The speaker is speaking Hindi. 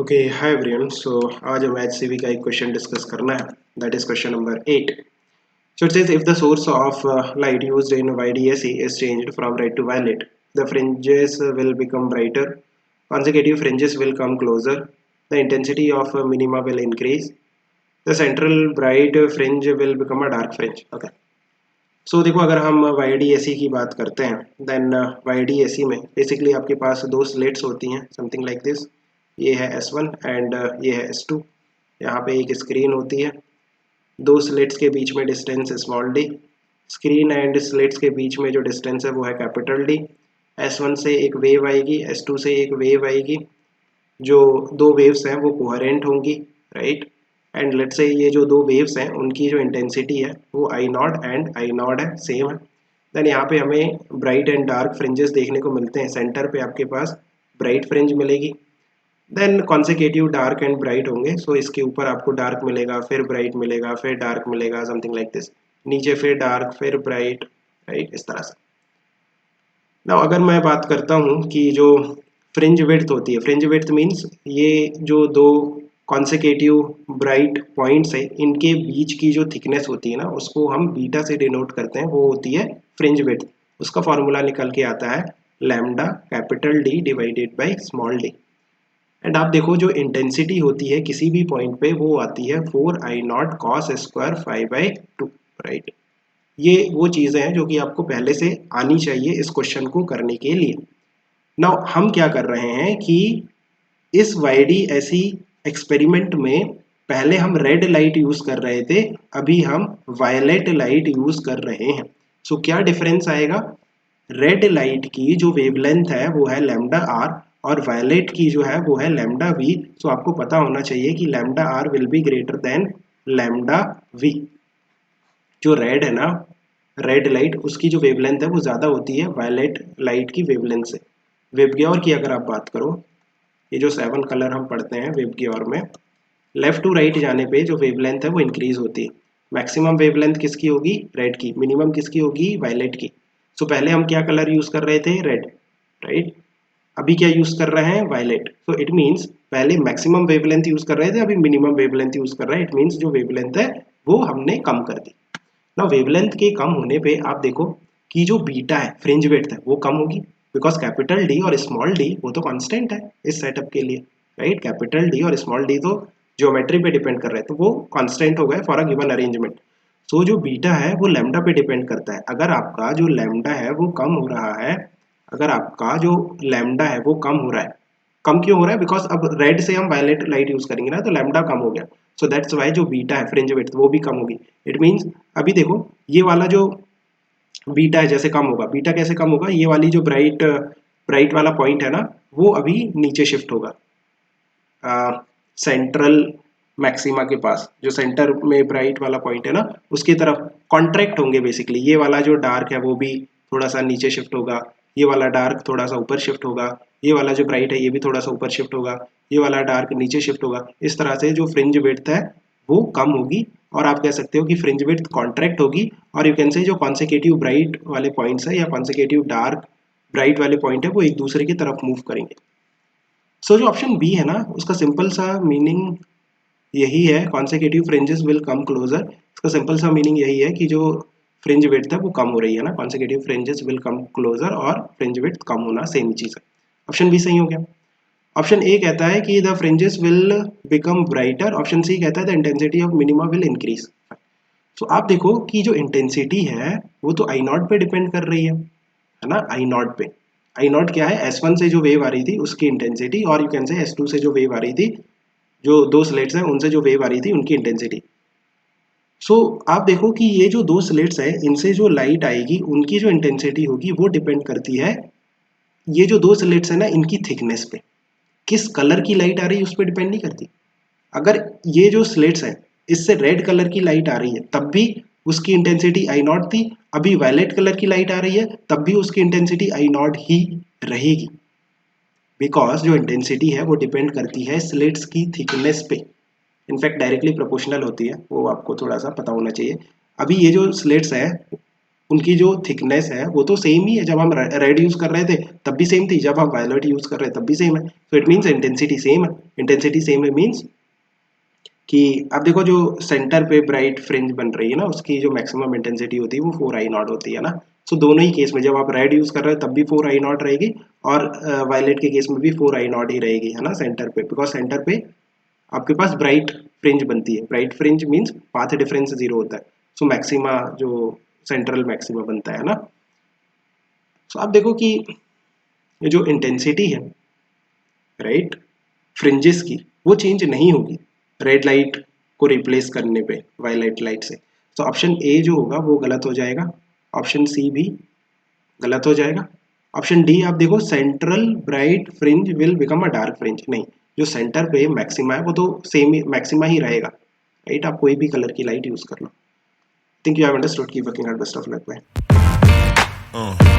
Okay hi everyone. सो आज हमें एचसीवी का एक क्वेश्चन डिस्कस करना है, that is question number 8. So it says if the source of light used in YDSE is changed from red to violet, the fringes will become brighter, consecutive fringes will come closer, the intensity of minima will increase, the central bright fringe will become a dark fringe. Okay. So देखो, अगर हम YDSE की बात करते हैं देन YDSE में बेसिकली आपके पास दो स्लेट्स होती हैं समथिंग लाइक दिस. ये है S1 एंड ये है S2. यहाँ पे एक स्क्रीन होती है, दो स्लेट्स के बीच में distance small D, screen and slates के बीच में जो डिस्टेंस है वो है कैपिटल डी. S1 से एक वेव आएगी, S2 से एक वेव आएगी, जो दो वेव्स हैं वो कोहेरेंट होंगी, राइट. एंड लेट्स से ये जो दो वेव्स हैं उनकी जो इंटेंसिटी है वो आई नॉट एंड आई नॉट है, सेम है. देन यहाँ पे हमें ब्राइट एंड डार्क फ्रिंजेस देखने को मिलते हैं. सेंटर पे आपके पास ब्राइट फ्रिंज मिलेगी, देन कॉन्सेकेटिव डार्क एंड ब्राइट होंगे. सो इसके ऊपर आपको डार्क मिलेगा, फिर ब्राइट मिलेगा, फिर डार्क मिलेगा, समथिंग लाइक दिस. नीचे फिर डार्क, फिर ब्राइट, राइट, इस तरह से. नाउ अगर मैं बात करता हूँ कि जो फ्रिंज विड्थ होती है, फ्रिंज विड्थ मीन्स ये जो दो कॉन्सेकेटिव ब्राइट पॉइंट्स है इनके बीच की जो थिकनेस होती है ना, उसको हम बीटा से डिनोट करते हैं, वो होती है फ्रिंज विड्थ. उसका फॉर्मूला निकल के आता है lambda capital D divided by small D. And आप देखो जो इंटेंसिटी होती है किसी भी पॉइंट पे वो आती है 4I0 cos स्क्वायर 5/2, राइट. ये वो चीज़ें हैं जो कि आपको पहले से आनी चाहिए इस क्वेश्चन को करने के लिए. नाउ हम क्या कर रहे हैं कि इस YDSE एक्सपेरिमेंट में पहले हम रेड लाइट यूज़ कर रहे थे, अभी हम वायलेट लाइट यूज़ कर रहे हैं. सो क्या डिफरेंस आएगा? रेड लाइट की जो वेवलेंथ है वो है लैम्डा आर और वायलेट की जो है वो है लैम्डा वी. सो आपको पता होना चाहिए कि lambda R will be greater than lambda V. जो रेड है ना, रेड लाइट, उसकी जो वेवलेंथ है वो ज़्यादा होती है वायलेट लाइट की वेवलेंथ से. वेबग्योर की अगर आप बात करो, ये जो 7 कलर हम पढ़ते हैं वेबग्योर में, लेफ्ट टू राइट जाने पे जो वेवलेंथ है वो इंक्रीज होती है. मैक्सिमम वेवलेंथ किसकी होगी? रेड की. मिनिमम किसकी होगी? वायलेट की. सो पहले हम क्या कलर यूज कर रहे थे? Red, right. अभी क्या यूज कर रहे हैं? वायलेट. सो इट मीन्स पहले मैक्सिमम वेवलेंथ यूज कर रहे थे, अभी मिनिमम वेवलेंथ यूज कर रहे हैं. इट मीन्स जो वेवलेंथ है वो हमने कम कर दी. ना वेवलेंथ के कम होने पे आप देखो कि जो बीटा है, फ्रिंज विड्थ है, वो कम होगी, बिकॉज कैपिटल डी और स्मॉल डी वो तो कांस्टेंट है इस सेटअप के लिए, राइट. कैपिटल डी और स्मॉल डी तो ज्योमेट्री पे डिपेंड कर रहे हैं, तो वो कांस्टेंट हो गए फॉर अ गिवन अरेंजमेंट. सो जो बीटा है वो लैम्डा पे डिपेंड करता है. अगर आपका जो लैम्डा है वो कम हो रहा है, अगर आपका जो लैम्डा है वो कम हो रहा है, कम क्यों हो रहा है? बिकॉज अब रेड से हम वायलेट लाइट यूज करेंगे ना, तो लैम्डा कम हो गया. सो दैट्स वाई जो बीटा है, फ्रिंज विड्थ, वो भी कम होगी. इट मीन्स अभी देखो ये वाला जो बीटा है जैसे कम होगा, बीटा कैसे कम होगा? ये वाली जो ब्राइट ब्राइट वाला पॉइंट है ना, वो अभी नीचे शिफ्ट होगा सेंट्रल मैक्सिमा के पास. जो सेंटर में ब्राइट वाला पॉइंट है ना, उसकी तरफ कॉन्ट्रैक्ट होंगे बेसिकली. ये वाला जो डार्क है वो भी थोड़ा सा नीचे शिफ्ट होगा, ये वाला डार्क थोड़ा सा ऊपर शिफ्ट होगा, ये वाला जो ब्राइट है ये भी थोड़ा सा ऊपर शिफ्ट होगा, ये वाला डार्क नीचे शिफ्ट होगा. इस तरह से जो फ्रिंज विड्थ है वो कम होगी, और आप कह सकते हो कि फ्रिंज विड्थ कॉन्ट्रैक्ट होगी. और यू कैन से जो कॉन्सेकेटिव ब्राइट वाले पॉइंट्स है या कॉन्सेकेटिव डार्क ब्राइट वाले पॉइंट है वो एक दूसरे की तरफ मूव करेंगे. सो जो ऑप्शन बी है ना, उसका सिंपल सा मीनिंग यही है, कॉन्सेकेटिव फ्रिंजेस विल कम क्लोजर. इसका सिंपल सा मीनिंग यही है कि जो फ्रिंज विड्थ है वो कम हो रही है ना, कॉन्सेकेटिव फ्रिंजेस विल कम क्लोजर, और फ्रिंज विड्थ कम होना सेम चीज़ है. ऑप्शन बी सही हो गया. ऑप्शन ए कहता है कि the fringes will become brighter. Option C कहता है the intensity of minima will increase. तो आप देखो कि जो इंटेंसिटी है वो तो आई नॉट पे डिपेंड कर रही है ना, आई नॉट पे. आई नॉट क्या है? S1 से जो वेव आ रही थी उसकी इंटेंसिटी, और यू कैन से S2 से जो वेव आ रही थी, जो दो स्लेट्स हैं उनसे जो वेव आ रही थी उनकी इंटेंसिटी. सो आप देखो कि ये जो दो स्लेट्स है इनसे जो लाइट आएगी उनकी जो इंटेंसिटी होगी वो डिपेंड करती है, ये जो दो स्लेट्स है ना इनकी थिकनेस पे. किस कलर की लाइट आ रही है उस पर डिपेंड नहीं करती. अगर ये जो स्लेट्स हैं इससे रेड कलर की लाइट आ रही है तब भी उसकी इंटेंसिटी आई नॉट थी, अभी वायलेट कलर की लाइट आ रही है तब भी उसकी इंटेंसिटी आई नॉट ही रहेगी, बिकॉज जो इंटेंसिटी है वो डिपेंड करती है स्लेट्स की थिकनेस पे. इनफैक्ट डायरेक्टली प्रोपोर्शनल होती है, वो आपको थोड़ा सा पता होना चाहिए. अभी ये जो स्लेट्स है उनकी जो थिकनेस है वो तो सेम ही है। जब हम रेड यूज कर रहे थे तब भी सेम थी, जब हम वायलेट यूज कर रहे हैं तब भी सेम है। So it means intensity same है। इंटेंसिटी सेम है मीन्स कि आप देखो जो सेंटर पे ब्राइट फ्रिंज बन रही है ना, उसकी जो मैक्सिमम इंटेंसिटी होती है वो 4I0 होती है ना। सो दोनों ही केस में जब आप रेड यूज कर रहे हैं तब भी 4I0 रहेगी, और वायलेट के केस में भी 4I0 ही रहेगी, है ना, सेंटर पे। बिकॉज सेंटर पे आपके पास ब्राइट फ्रिंज बनती है। Bright fringe means path difference 0 होता है। सो मैक्सिमा जो सेंट्रल मैक्सिमा बनता है ना। सो आप देखो कि ये जो इंटेंसिटी है राइट फ्रिंजेस की, वो चेंज नहीं होगी रेड लाइट को रिप्लेस करने पे वायलेट लाइट से। तो ऑप्शन ए जो होगा वो गलत हो जाएगा, ऑप्शन सी भी गलत हो जाएगा। ऑप्शन डी आप देखो, central bright fringe will become a dark fringe, नहीं, जो सेंटर पे मैक्सिमा है वो तो सेम मैक्सिमा ही रहेगा, राइट। आप कोई भी कलर की लाइट यूज कर लो। Think you have understood. Keep working hard, best of luck. Bye.